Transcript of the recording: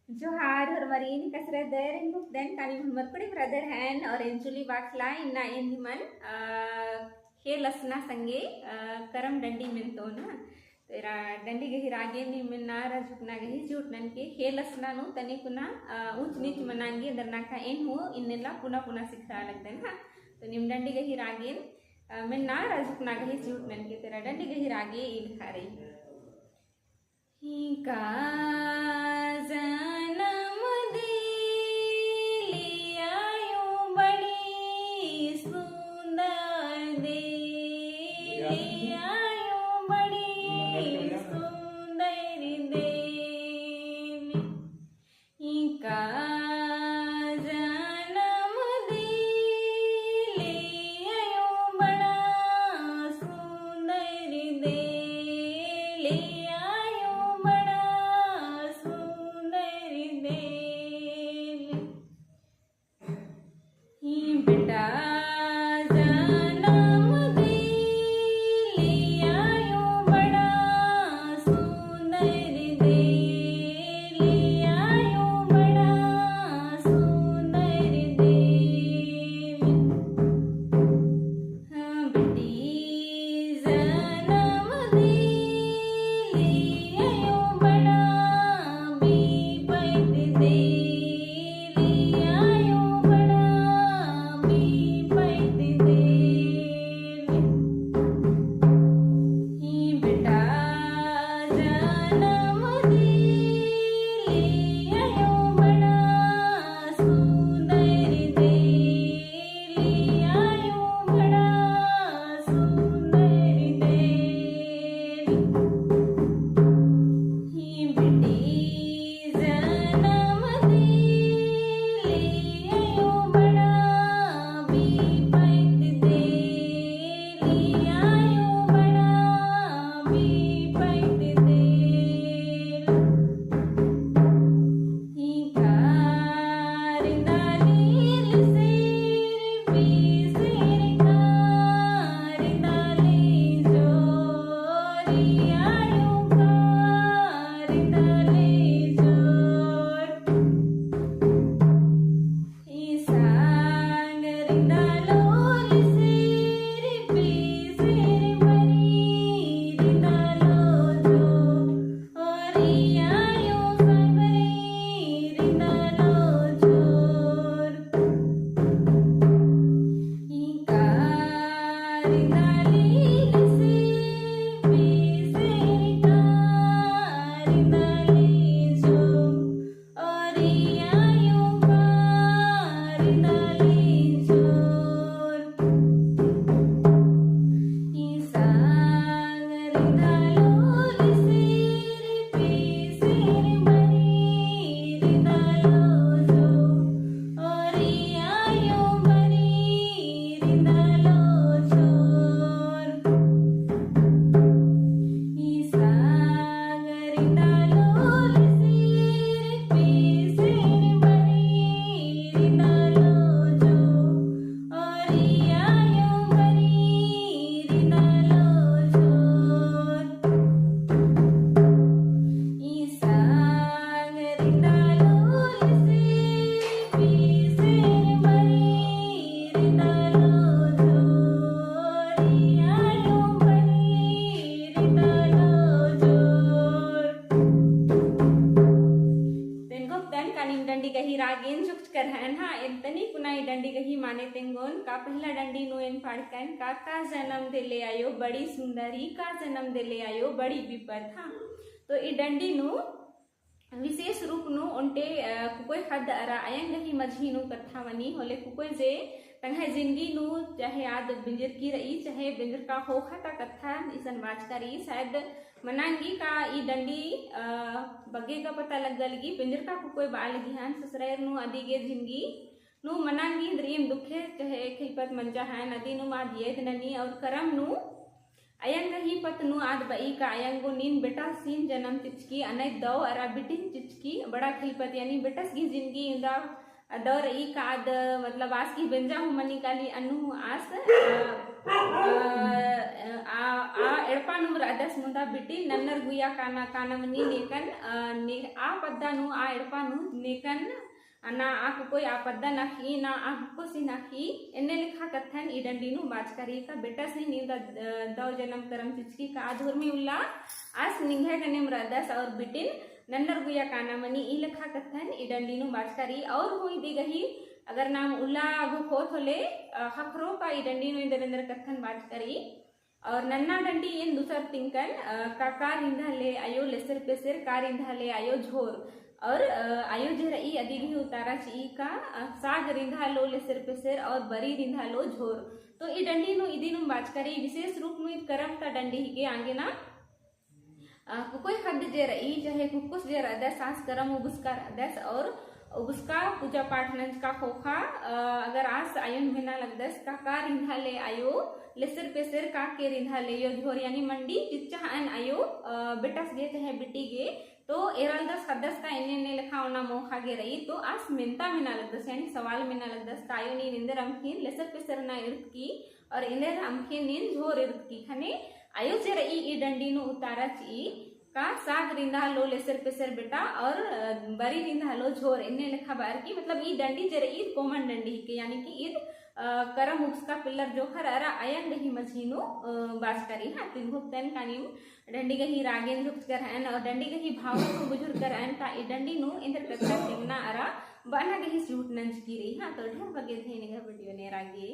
Johar hormarin kasra der in book then kani Muhammad pudi brother hand or enchuli bakla inna endiman he lasna sange karam dandi minto na तेरा डंडी गही रागे नी मिना झुकना गही झूठ none के हे लसना नु तनी कुना ऊंच नीच मनांगी दरना का इन हो इन्नेला पुना पुना सिखा लगते ना तो निम डंडी गही रागे मिना झुकना गही झूठ नन के तेरा डंडी गही रागे इन खा रही ही का जन्म दिलिया यूं बड़ी सुंदर दिलिया यूं बड़ी सुंदर देवी ही का जन्म दिलिया यूं बड़ा सुंदर देवी बेटा जन्म दिलिया यूं बड़ा सुंदर दिलिया यूं बड़ा सुंदर देवी बेटी जन्म दिलिया यूं बड़ा बीपत दिलिया यूं बड़ा बीपत देवी ही बेटा जन्म दिलिया यूं बड़ा सुंदर दिलिया यूं बड़ा सुंदर देवी ही बेटी जन्म दिलिया यूं बड़ा बीपत दिलिया यूं बड़ा बीपत देवी ही कारिंदा लील सिर पी सिर कारिंदा ली जोरिया यूं कारिंदा ली जोर ही सांगरिंदा लोल सिर पी सिर मरी रिंदा लो जो ओरिया यूं सांगरी रिंदा लो जोर ही कारिंदा लील सिर पी सिर कारिंदा ली जो ओरिया यूं कारिंदा ली जोर ही सांगरिंदा लोल सिर पी सिर मरी रिंदा लो जो ओरिया यूं मरी रिंदा लो जोर ही सांगरिंदा लोल सिर पी सिर मरी रिंदा लो जो ओरिया यूं मरी रिंदा लो जोर ही सांगरिंदा लोल सिर पी सिर मरी रिंदा लो जो ओरिया यूं मरी रिंदा लो जोर तेंगो तन कानिम डंडी गही रागेन जुक्त कर हन हा एतनी कुनाई डंडी गही माने तेंगोन का पहला डंडी नु इन फाड़कन का जन्म दिले आयो बड़ी सुंदरी का जन्म दिले आयो बड़ी विपद हा तो ई डंडी नु विशेष रूप नु उनटे कुकोई खद अरा आयंग गही मझी नु कथा वनी होले कुकोई जे तंगे जिंदगी नु चाहे आद बिंजर की रही चाहे बिंजर का हो खाता कथा इसन बाज करी शायद मनांगी का ई डंडी बगे का पता लग गलगी बिंजर का कुकोई बाल गिहान ससुराल नु अदिगे जिंदगी नु मनांगी द्रीम दुखे चाहे खिलपत मंजा है नदी नु मा दिए ननी और करम नु अयंग ही पत नु आद बई का अयंगो नीन बेटा सीन जन्म चिचकी अनय दो अरा बिटिन चिचकी बड़ा खिलपत यानी बेटस की जिंदगी इंदा दौर ई काद मतलब आज की बेंजा हूँ मनी काली अनु आस आ एड़पा नुमर अदस मुंदा बिटी नन्नर गुया काना कानमनी नेकन आ पद्दानु आ एड़पानु नेकन ना आक कोई आ पद्दा नाखी ना आक को सी नाखी इन्ने लिखा कथन ई डंडीनु बाजकारी का बेटा से नींदा दौ जन्म करम चिचकी का आधुर में उल्ला आस निंघे कने मरदस और बिटिन नन्नर गुया काना मनी ई लिखा कथन ई डंडीनु बाजकारी और हुई दी गही अगर नाम उल्ला आगु खोत होले हखरो का ई डंडीनु इंदर इंदर कथन बाजकारी और नन्ना डंडी इन दूसर तिंकन का रिंधा ले आयो लेसर पेसर का रिंधा ले आयो झोर और आयो जरई अदिगी उतारा ची का साग रिंधा लो लेसर पेसर और बरी रिंधा लो झोर तो ई डंडी नु इदिनु बाजकारी विशेष रूप में करम का डंडी ही के आगे ना कुकोई खाद्य जे रही चाहे कुकुस जे अदस सांस करम उबुस्कार अदस और उबुस्का पूजा पाठ नंज का खोखा अगर आस आयुन बिना लगदस का रिंधा ले आयो लेसर पेसर का के रिंधा ले यो झोर यानी मंडी चिच्चा अन आयो बेटस गे चाहे बिटी गे तो एरल दस हदस का इन्ने लिखा होना मोखा गे रही तो आस मिनता मिना लगदस यानी सवाल मिना लगदस कायो नी निंदर अमखिन लेसर पेसर ना इर्द की और इंदर अमखिन नीन झोर इर्द की खने आयो जे रही ई डंडी नु उतारा ची का साग रिंधा लो लेसर पेसर बेटा और बरी रिंधा लो झोर इन्ने लिखा बार की मतलब ई डंडी जे रही कोमन डंडी के यानी कि ईद करम उसका पिल्लर जो खर अरा अयन रही मझीनो बास करी हाँ तिन भुक्तन कानी डंडी गही रागेन जुक्त कर हन और डंडी गही भाव को बुजुर्ग कर हन का ई डंडी नु इंदर कथा टिमना अरा बना गही सूट नंज की रही हाँ तो ढेर बगे थे निगा वीडियो ने रागे।